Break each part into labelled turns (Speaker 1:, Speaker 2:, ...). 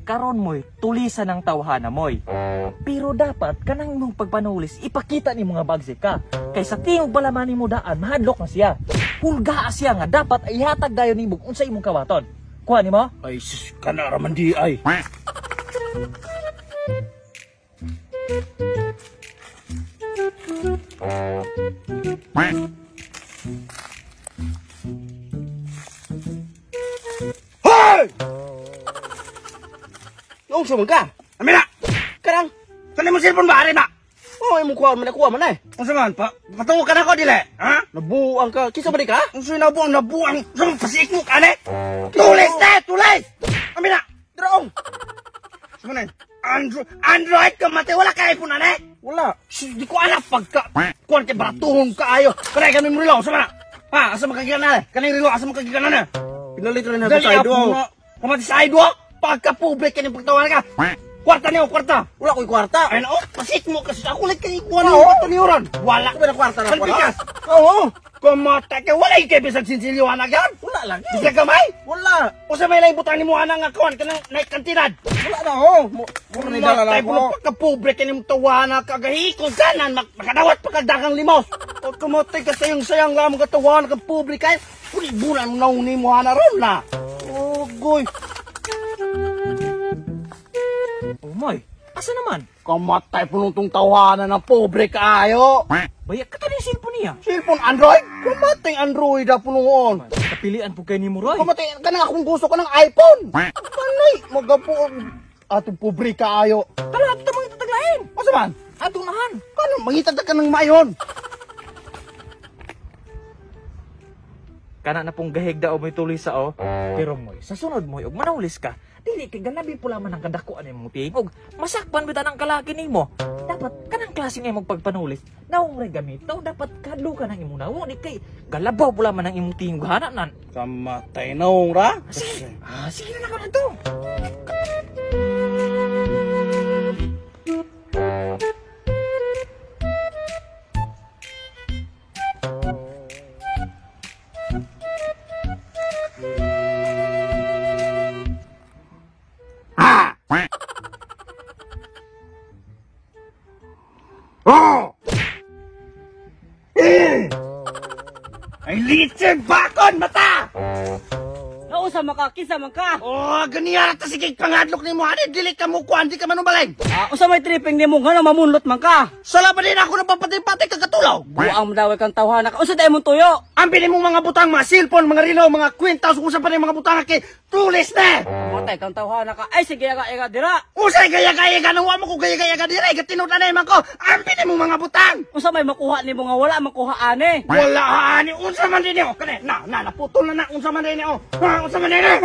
Speaker 1: Karon mo'y tulisan ng tawhana mo'y. Pero dapat kanang imong pagpanulis ipakita ni mga bagsi ka. Kay sa tingog balaman nimo daan mahadlok na siya. Hulga siya nga dapat ay ihatag dayon nimo unsa imong kawaton. Kuha nimo?
Speaker 2: Ay sus kana raman di ay. Hoy! Yung suman ka? Amin na! Karang! Kanay mo cellphone ba? Arin na! Oh, yung kuha man na eh. Ang saman, patuwa ka na ko, dili? Ha? Nabuang ka. Kisa ba di ka? Ang suyo nabuang. Saan pasik mo ka, ne? Tulis na! Tulis! Amin na! Draong! Saman na Android ka mati, wala ka iPhone na, ne? Wala. Di ko alam pagka. Kuhan kay baratuhong ka ayo. Kanay kami mo rilo, saman na. Ha? Asa makagigan na, kanay rilo, asa makagigan na. Pinalit rin ako sa idwa. Kamati sa idwa? Pagka-public ka ng pagtawanan ka. Kwarta niyo, kwarta. Wala ko'y kwarta. Ay na, pasik mo kasi ako ulit kayo ikuha niyo. Kwarta niyo ron. Wala ko na kwarta na kwarta. Oo. Kumata ka, wala yung kebis ang sinsilyohan na yan. Wala lang. Di ka gamay? Wala. O sa may lang butang ni mo anang akawan ka ng naikantidad. Wala na, ho. Matay ko na pagka-public ka ng tawanan kagahikong kanan. Makadawat pagkadagang limos. O kumatay ka sayang-sayang lang mga tawanan kag-public kayo. Puli-bulan mo na uni mo na ron na. Oh, goy.
Speaker 1: Oh moy, asa naman?
Speaker 2: Kamatay po nung tawanan ng pobre kaayo.
Speaker 1: Bayak ka tani cellphone niya.
Speaker 2: Cellphone Android? Kamatay Android na po noon.
Speaker 1: Kapilian po kay ni mo, Roy.
Speaker 2: Kamatay ka na akong gusto ko ng iPhone. Panay, magapo atong pobre kaayo.
Speaker 1: Tala, ito mga itataglain.
Speaker 2: O saman?
Speaker 1: Atong nahan.
Speaker 2: Paano, mangitagdag ka ng mayon.
Speaker 1: Kana na pong gahigda o may tuloy sa o. Pero moy, sa sunod moy, og manaulis ka, dili kay ganabi pula man ang kadakuan imong tingog. Masakpan bitan ang kalaki nimo. Dapat kanang klase nga imong pagpanulis. Naong ray gamito, dapat kadlo ka nang imong nawo ni kay galabaw pula man ang imong tingog hananan.
Speaker 2: Kamatay naong ra?
Speaker 1: Sige na ka to.
Speaker 2: Oh! Ay litsid bakon mata!
Speaker 3: Nausa maka, kisa man ka.
Speaker 2: Oh, ganyan ta sige pangadlok ni mo ani dili ka mo kuan di ka manubalay.
Speaker 3: Usa may tripping nimo ngano mamunlot man ka.
Speaker 2: Sala ba din ako napapatay-patay kagatulaw?
Speaker 3: Buang daway kang tawhana ka. Usa tay mong tuyo.
Speaker 2: Ambi mong mga butang, mga cellphone, mga relo, mga kwintas, usa pa rin mga butang kay tulis na.
Speaker 3: Matay kang tawhana ka. Ay sige aga dira.
Speaker 2: Usay gaya-gaya ka nang wa mo ko gaya-gaya ka dire gatinud na man ko. Ambi mong mga butang.
Speaker 3: Usa may makuha nimo nga wala makuha ani.
Speaker 2: Wala ani unsa man din o. Kani na naputol na unsa man din o. Ha unsa man din o.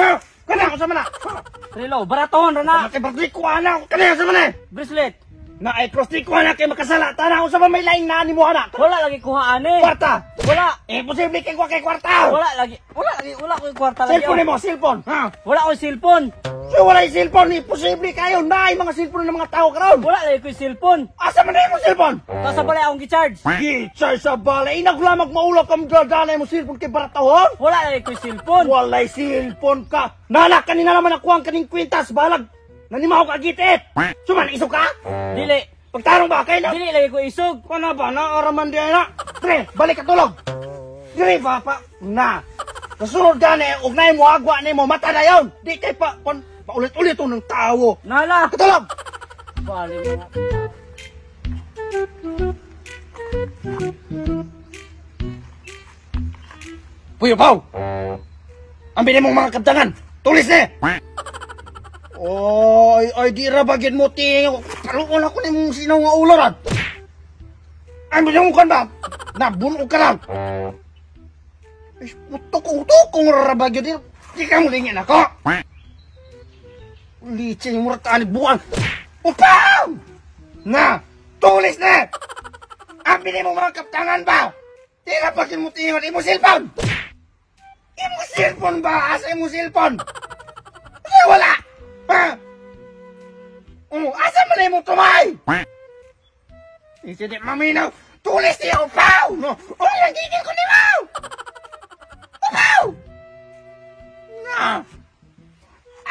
Speaker 2: Kana unsa man na.
Speaker 3: Relo, baraton ra na.
Speaker 2: Kay birthday ko ana. Kani unsa man na.
Speaker 3: Bracelet.
Speaker 2: Na ay crossstick ko na kay makasala tanaw sa may laing na ni mo anak.
Speaker 3: Wala lagi kuha ani.
Speaker 2: Kwarta.
Speaker 3: Wala.
Speaker 2: Imposible kay ko kay kwarta.
Speaker 3: Wala lagi ko yung kwarta lagi.
Speaker 2: Cellphone mo, cellphone. Ha?
Speaker 3: Wala ko cellphone.
Speaker 2: So wala yung cellphone, imposible kayo. Naay mga cellphone ng mga tao karon.
Speaker 3: Wala lagi ko yung cellphone.
Speaker 2: Asa man na yung cellphone?
Speaker 3: Kasa balay akong gi-charge.
Speaker 2: Gichay sa balay. Inaglamag maulap ka magdadala mo cellphone kay baratahon.
Speaker 3: Wala lagi ko yung cellphone.
Speaker 2: Wala yung cellphone ka. Nala kanina naman ako ang kaning kwintas balag. Nanimaw ka gitit. Suman iso ka?
Speaker 3: Dili.
Speaker 2: Pagtarong ba kay na?
Speaker 3: Dili lagi ko isog.
Speaker 2: Kana ba na araman di na? Tre, balik ka tulog. Dire papa. Na. Kasunod gani ugnay mo agwa nimo mata na yon. Di kay paulit-ulit ng tawo.
Speaker 3: Nala.
Speaker 2: Katulog.
Speaker 3: Bali mo.
Speaker 2: Puyo Pau. Ambil mo mga kabtangan. Tulis na. Ay di ra bagid mo ting. Kaluon ako ni mong sinaw nga ulo ran. Ambil mo kan ba? Nabunog ka lang. Tukong ra bagid din. Di ka mo lingin ako. Licin mo rataan buwan. Upaw! Na! Tulis na! Ambil mo mga kaptangan ba? Di ra bagid mo ting. Imo cellphone. Imo cellphone ba? Asa imo cellphone? Ay, wala! Ha? Asa man na imo tumay? Hindi maminaw. Tulis niya, upaw! No? Uy, nagigil ko ni Mau! Upaw! Na!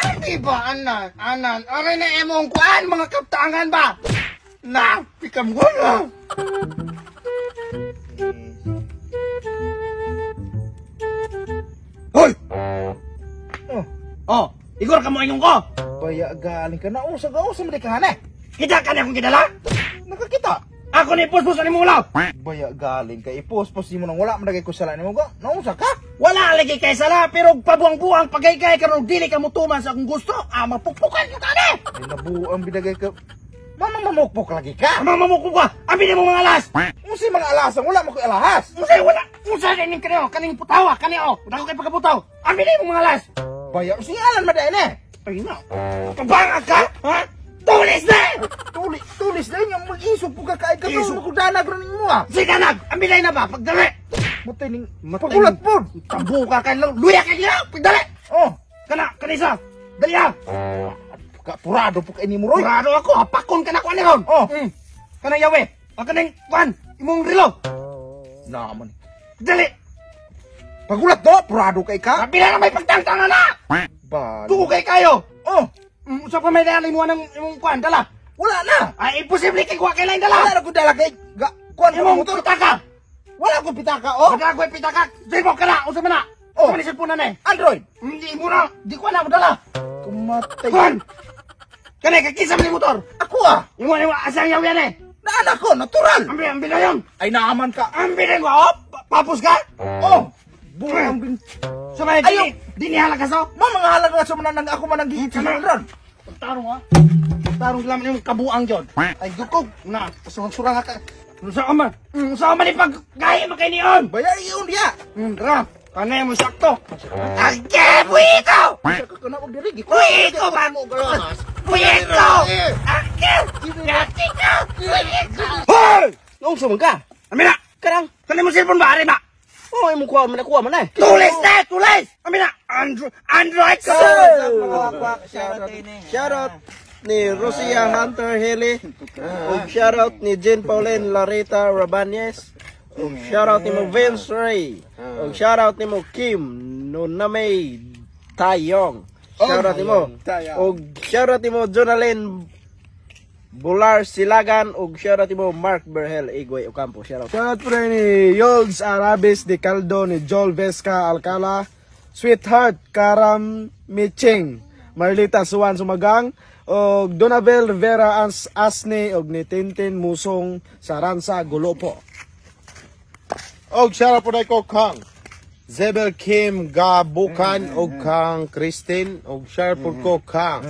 Speaker 2: Ang Di ba, anan, aray na emong kuan, mga kaptangan ba? Na, pikam ko na. Hoy! Oh, Igor ka mo inyong ko!
Speaker 4: Baya galing ka na. Usa mo di ka hanay.
Speaker 2: Kita ka niya kung kidala?
Speaker 4: Nakakita.
Speaker 2: Ako ni puspos ni mo ulaw!
Speaker 4: Baya galing ka. Ipos-pos mo nang wala madagay ko sala ni mo ga. Nausa ka?
Speaker 2: Wala lagi kay sala, pero pabuang-buang pagay-gay ka ron, dili ka mutuman sa akong gusto. Mapukpukan yung tani!
Speaker 4: Ay nabuang bidagay ka. Mamamukpok lagi ka.
Speaker 2: Mamamukpo ka! Aminin mo mga alas!
Speaker 4: Unsay mga alasan wala mo ko alahas.
Speaker 2: Wala! Usa din kanino, kaning putawa, kanino! Wala ko kay pagkaputaw! Aminin mo mga alas!
Speaker 4: Baya singalan maday ni.
Speaker 2: Ay na! Kabangag ka! Ha? Tulis na!
Speaker 4: Tulis na yung mag-isog po ka kain ka.
Speaker 2: Isog?
Speaker 4: Isog ko danag ron mo ah.
Speaker 2: Sige nag! Ambilay na ba? Pagdali!
Speaker 4: Mutay ning pagulat po.
Speaker 2: Tabu ka kayo! Luya ka niya! Pagdali!
Speaker 4: Oh,
Speaker 2: Kanisa! Dali ha!
Speaker 4: kapurado po kay ni mo roy.
Speaker 2: Kurado ako! Hapakon ka na ko ron!
Speaker 4: Oh,
Speaker 2: Kanang yawe! Ang kanang kwan! Imong rilo!
Speaker 4: naman.
Speaker 2: Dali!
Speaker 4: Pagulat do, purado kay ka.
Speaker 2: Kabila na may pagtangtangan na!
Speaker 4: Ba.
Speaker 2: Tuko kay kayo!
Speaker 4: Oh,
Speaker 2: Sa pa may dali mo ng imong kwan, dala!
Speaker 4: wala na.
Speaker 2: Ay, imposible kay kuha kay lain
Speaker 4: Wala
Speaker 2: dala!
Speaker 4: na ko dala kay kuan
Speaker 2: Imong
Speaker 4: mo motor.
Speaker 2: pitaka!
Speaker 4: Wala ko pitaka oh.
Speaker 2: Pagka ko'y pitaka! Sibok ka na! Usa man na!
Speaker 4: Oh.
Speaker 2: Kumanisip po na na eh!
Speaker 4: Android.
Speaker 2: Hindi mo na! Di ko na mo dala!
Speaker 4: Kumatay.
Speaker 2: Kwan! Kanay, kakisa mo ni motor!
Speaker 4: Ako ah.
Speaker 2: Yung asang yaw yan eh!
Speaker 4: Naanak ko, natural.
Speaker 2: Ambil na yun!
Speaker 4: Ay naaman ka.
Speaker 2: Ambilin ko! Oh! Papus ka!
Speaker 4: Oh, buang bin.
Speaker 2: So may
Speaker 4: Ayaw.
Speaker 2: dinihala ka so?
Speaker 4: Mga halaga sa manang ako manang gihitin ron.
Speaker 2: Tarong ha? Tarong lang yung kabuang dyan. Ay dukog na! Surang ka! Sa man! Sa man ipag-gaya makay niyon!
Speaker 4: Baya iyon dia.
Speaker 2: Dra! Kanay mo sakto! Age! Buhito!
Speaker 4: Sa ka na og diri.
Speaker 2: Buhito ba? Buhito! Age! Gati ka! Buhito!
Speaker 4: Hoy! Nausa man ka?
Speaker 2: Amina!
Speaker 4: Karang.
Speaker 2: Kanay mo cellphone ba? Ari ba?
Speaker 4: Oh, ay mo kuha man eh.
Speaker 2: Tulis na! Tulis! Amina! Android ka!
Speaker 5: Shoutout ni Rosia Hunter Haley. Og shoutout ni Jen Pauline Larita Rabanez. Og shoutout ni mo Vince Ray. Og shoutout ni mo Kim Nonamay Tayong. Shoutout ni mo. Og shoutout ni mo Jonalyn Bular Silagan. Og shoutout ni mo Mark Berhel Igwe Ocampo. Shoutout.
Speaker 6: Shoutout po rin ni Yolds Arabis de Caldo, ni Joel Vesca Alcala, Sweetheart Karam Miching, Marlita Suwan Sumagang, og Donabel Vera Asne, og ni Tintin Musong Saransa Gulopo.
Speaker 7: Og shoutout po na ko kang Zebel Kim Gabukan og kang Christine og shoutout po ko kang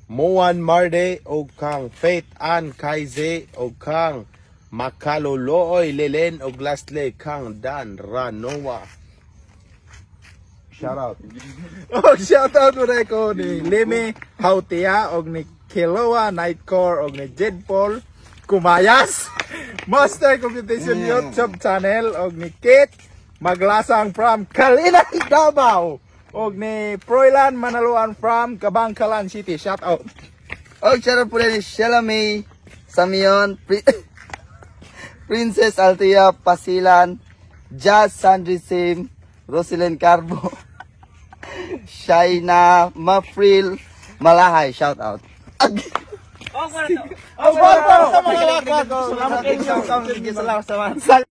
Speaker 7: Moan Marde og kang Faith Ann Kaize og kang Makalolooy Lelen og lastly kang Dan Ranoa. Shoutout.
Speaker 6: Og shoutout po rin ko ni Limi Hautia, og ni Kiloa Nightcore, og ni Jed Paul Kumayas, Master Competition YouTube channel, og ni Kate Maglasang from Kalinay, Davao, og ni Proylan Manaluan from Kabangkalan City. Shout out.
Speaker 5: Og shoutout po rin ni Sheila May Samion, Princess Altia Pasilan, Jazz Sandri Sim, Roselyn Carbo, Shaina Mafril Malahay. Shout out.
Speaker 2: Salamat kayo!
Speaker 5: Salamat sa